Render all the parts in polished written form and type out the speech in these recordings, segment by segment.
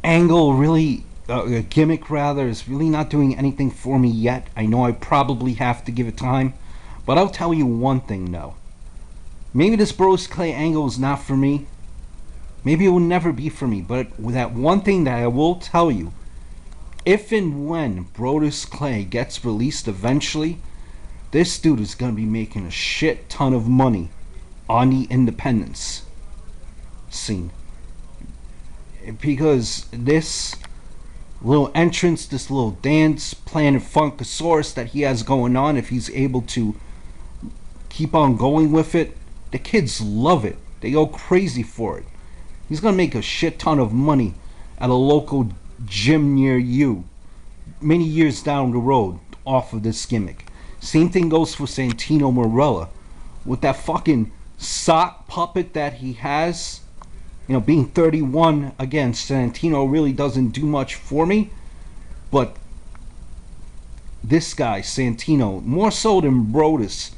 Angle really, gimmick rather, is really not doing anything for me yet. I know I probably have to give it time, but I'll tell you one thing though. Maybe this Bros Clay angle is not for me. Maybe it will never be for me, but with that one thing that I will tell you, if and when Brodus Clay gets released eventually, this dude is going to be making a shit ton of money on the independence scene. Because this little entrance, this little dance, Planet Funkasaurus that he has going on, if he's able to keep on going with it, the kids love it. They go crazy for it. He's going to make a shit ton of money at a local gym near you many years down the road off of this gimmick. Same thing goes for Santino Marella. With that fucking sock puppet that he has, you know, being 31, again, Santino really doesn't do much for me. But this guy, Santino, more so than Brodus,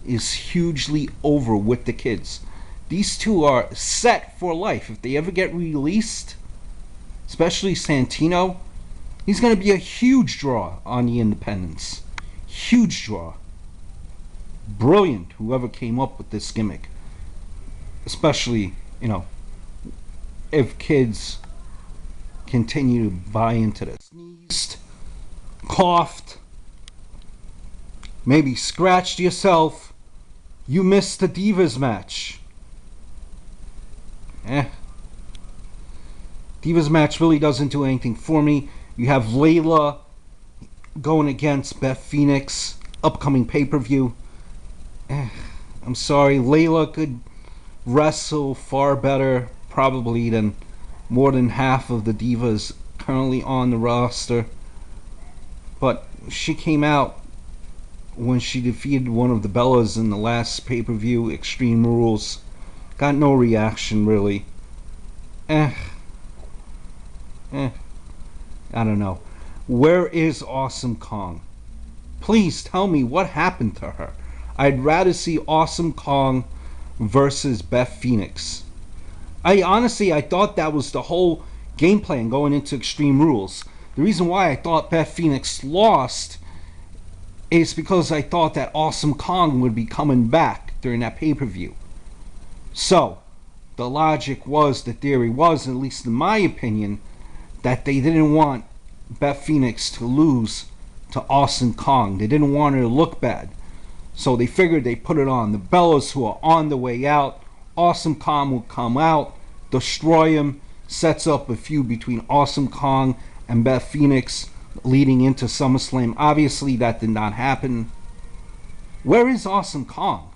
is hugely over with the kids. These two are set for life. If they ever get released, especially Santino, he's going to be a huge draw on the independents. Huge draw. Brilliant, whoever came up with this gimmick. Especially, you know, if kids continue to buy into this. Sneezed, coughed, maybe scratched yourself. You missed the Divas match. Divas match really doesn't do anything for me. You have Layla going against Beth Phoenix, upcoming pay-per-view. I'm sorry, Layla could wrestle far better, probably, than more than half of the Divas currently on the roster. But she came out when she defeated one of the Bellas in the last pay-per-view, Extreme Rules. Got no reaction, really. I don't know. Where is Awesome Kong? Please tell me what happened to her. I'd rather see Awesome Kong versus Beth Phoenix. I thought that was the whole game plan going into Extreme Rules. The reason why I thought Beth Phoenix lost is because I thought that Awesome Kong would be coming back during that pay-per-view. So, the logic was, the theory was, at least in my opinion, that they didn't want Beth Phoenix to lose to Awesome Kong. They didn't want her to look bad. So they figured they put it on the Bellas, who are on the way out. Awesome Kong will come out, destroy him, sets up a feud between Awesome Kong and Beth Phoenix leading into SummerSlam. Obviously, that did not happen. Where is Awesome Kong?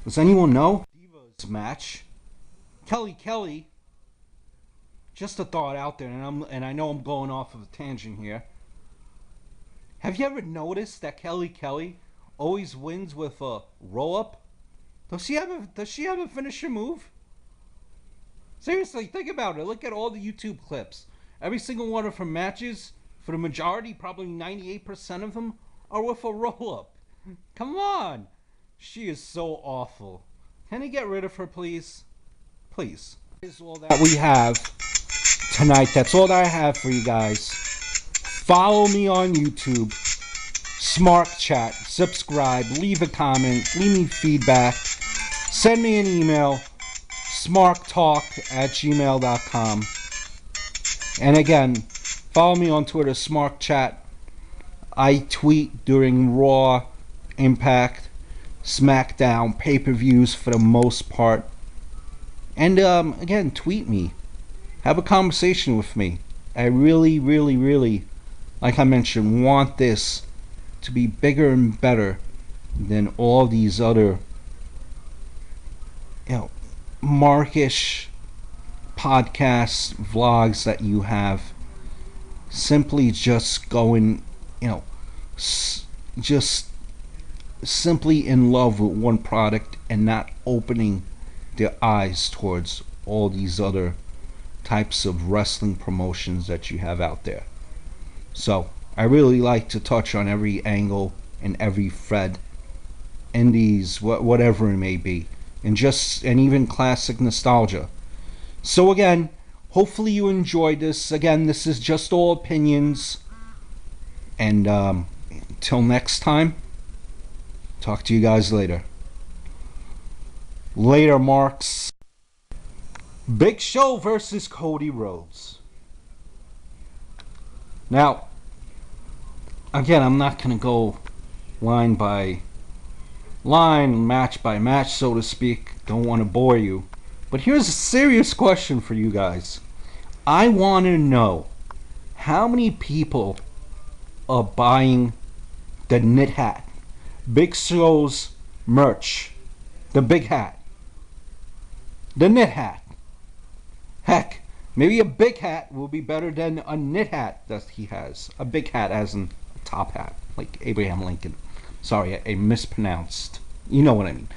Does anyone know? Divas match. Kelly. Just a thought out there, and I know I'm going off of a tangent here. Have you ever noticed that Kelly always wins with a roll-up? Does she have a finisher move? Seriously, think about it. Look at all the YouTube clips. Every single one of her matches, for the majority, probably 98% of them, are with a roll-up. Come on. She is so awful. Can you get rid of her, please? Please. That is all that we have tonight. That's all that I have for you guys. Follow me on YouTube. Smart Chat. Subscribe. Leave a comment. Leave me feedback. Send me an email. smarktalk@gmail.com. And again, follow me on Twitter. Smart Chat. I tweet during Raw, Impact, SmackDown, pay-per-views for the most part. And again, tweet me. Have a conversation with me. I really, like I mentioned, want this to be bigger and better than all these other, you know, markish podcasts, vlogs that you have. Simply just going, you know, just simply in love with one product and not opening their eyes towards all these other types of wrestling promotions that you have out there. So I really like to touch on every angle and every thread, indies, whatever it may be, and even classic nostalgia. So again, hopefully you enjoyed this. Again, this is just all opinions. And until next time, talk to you guys later. Later, Marks. Big Show versus Cody Rhodes. Now, again, I'm not going to go line by line, match by match, so to speak. Don't want to bore you. But here's a serious question for you guys. I want to know how many people are buying the knit hat, Big Show's merch, the big hat, the knit hat. Heck, maybe a big hat will be better than a knit hat that he has. A big hat as in a top hat, like Abraham Lincoln. Sorry, I mispronounced. You know what I mean.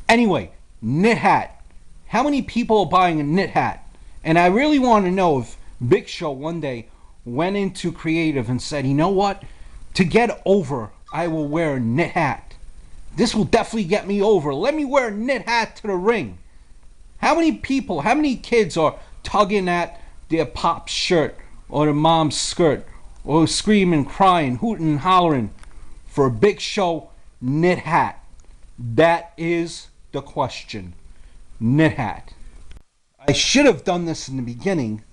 Anyway, knit hat. How many people are buying a knit hat? And I really want to know if Big Show one day went into creative and said, you know what? To get over, I will wear a knit hat. This will definitely get me over. Let me wear a knit hat to the ring. How many people, how many kids are tugging at their pop's shirt or their mom's skirt or screaming, crying, hooting, and hollering for a Big Show knit hat? That is the question. Knit hat. I should have done this in the beginning,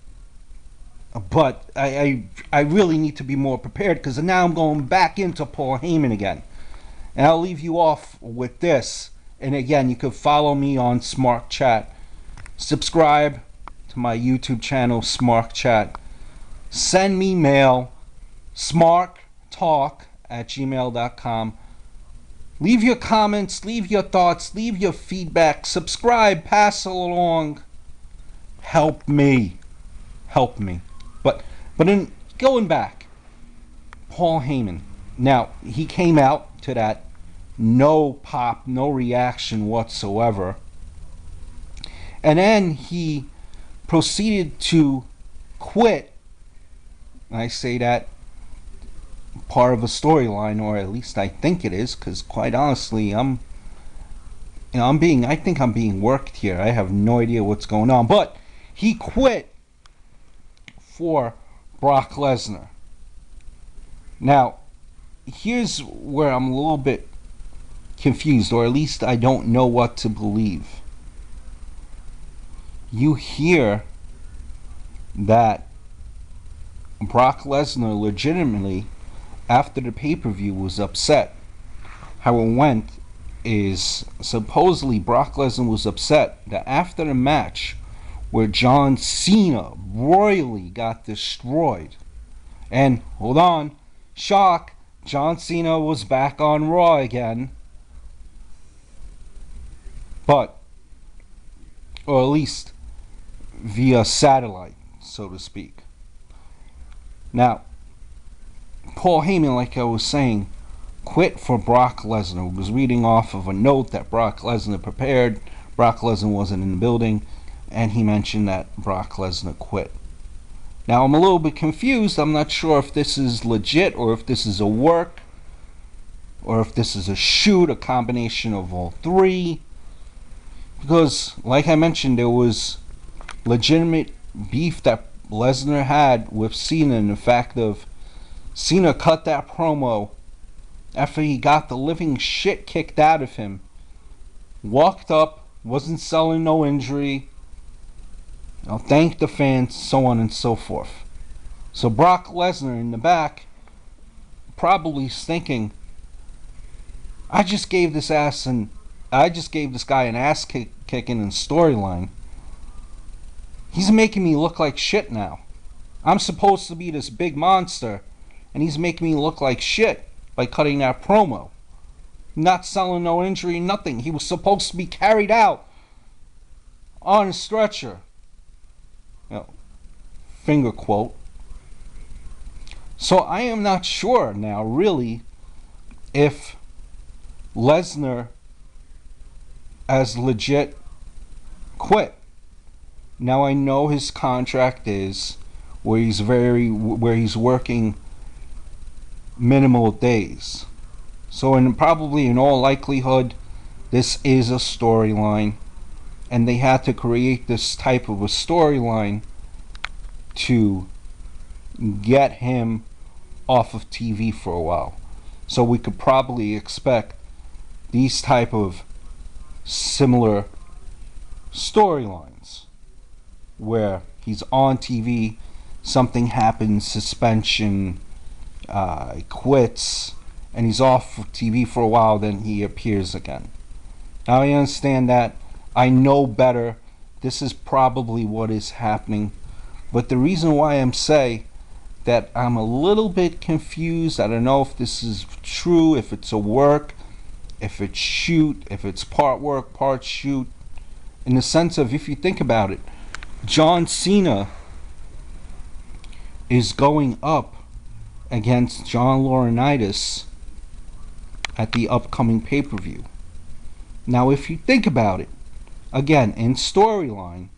but I really need to be more prepared because now I'm going back into Paul Heyman again. And I'll leave you off with this. And again, you can follow me on Smart Chat. Subscribe to my YouTube channel, Smart Chat. Send me mail, smarttalk@gmail.com. Leave your comments, leave your thoughts, leave your feedback. Subscribe, pass it along. Help me. Help me. But in going back, Paul Heyman. Now, he came out to that no pop, no reaction whatsoever. And then he proceeded to quit. I say that part of a storyline, or at least I think it is, because quite honestly, I think I'm being worked here. I have no idea what's going on. But he quit for Brock Lesnar. Now, here's where I'm a little bit confused, or at least I don't know what to believe. You hear that Brock Lesnar legitimately, after the pay-per-view, was upset. How it went is supposedly Brock Lesnar was upset that after the match where John Cena royally got destroyed, and hold on, shock, John Cena was back on Raw again, but, or at least via satellite, so to speak. Now, Paul Heyman, like I was saying, quit for Brock Lesnar. Was reading off of a note that Brock Lesnar prepared. Brock Lesnar wasn't in the building, and he mentioned that Brock Lesnar quit. Now, I'm a little bit confused. I'm not sure if this is legit, or if this is a work, or if this is a shoot, a combination of all three. Because, like I mentioned, there was legitimate beef that Lesnar had with Cena, in the fact of Cena cut that promo after he got the living shit kicked out of him, walked up, wasn't selling no injury, thanked the fans, so on and so forth. So Brock Lesnar in the back probably is thinking, I just gave this guy an ass kicking and storyline. He's making me look like shit now. I'm supposed to be this big monster, and he's making me look like shit by cutting that promo. Not selling no injury, nothing. He was supposed to be carried out on a stretcher. Finger quote. So I am not sure now, really, if Lesnar as legit quit. Now I know his contract is where he's working minimal days. So probably in all likelihood, this is a storyline. and they had to create this type of a storyline to get him off of TV for a while. So we could probably expect these type of similar storylines where he's on TV, something happens, suspension, quits, and he's off of TV for a while, then he appears again. Now I understand that. I know better. This is probably what is happening. But the reason why I'm saying that I'm a little bit confused, I don't know if this is true, if it's a work, if it's shoot, if it's part work, part shoot. In the sense of, if you think about it, John Cena is going up against John Laurinaitis at the upcoming pay-per-view. Now, if you think about it, again, in storyline,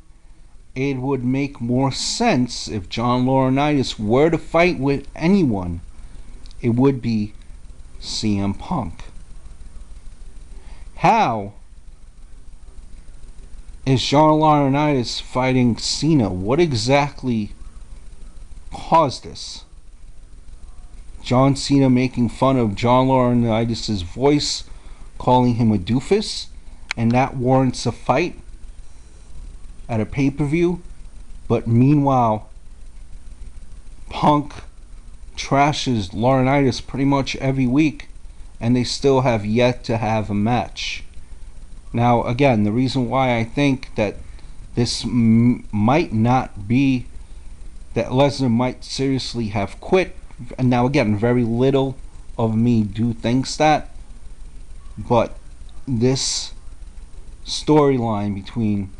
it would make more sense if John Laurinaitis were to fight with anyone. It would be CM.PUNK. How is John Laurinaitis fighting Cena? What exactly caused this? John Cena making fun of John Laurinaitis' voice, calling him a doofus, and that warrants a fight at a pay-per-view. But meanwhile, Punk trashes Laurinaitis pretty much every week, and they still have yet to have a match. Now, again, the reason why I think that this might not be, that Lesnar might seriously have quit, and now again, very little of me do thinks that, but this storyline between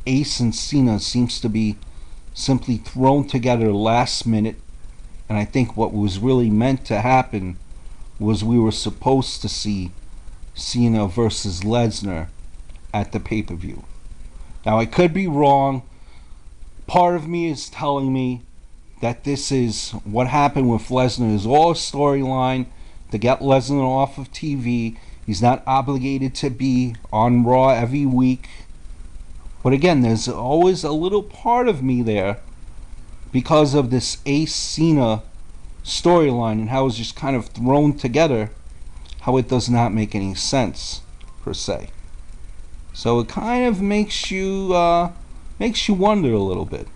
Ace and Cena seems to be simply thrown together last minute, and I think what was really meant to happen was we were supposed to see Cena versus Lesnar at the pay-per-view. Now, I could be wrong. Part of me is telling me that this is what happened with Lesnar is all a storyline to get Lesnar off of TV. He's not obligated to be on Raw every week. But again, there's always a little part of me there because of this Ace Cena storyline and how it's just kind of thrown together, how it does not make any sense per se. So it kind of makes you wonder a little bit.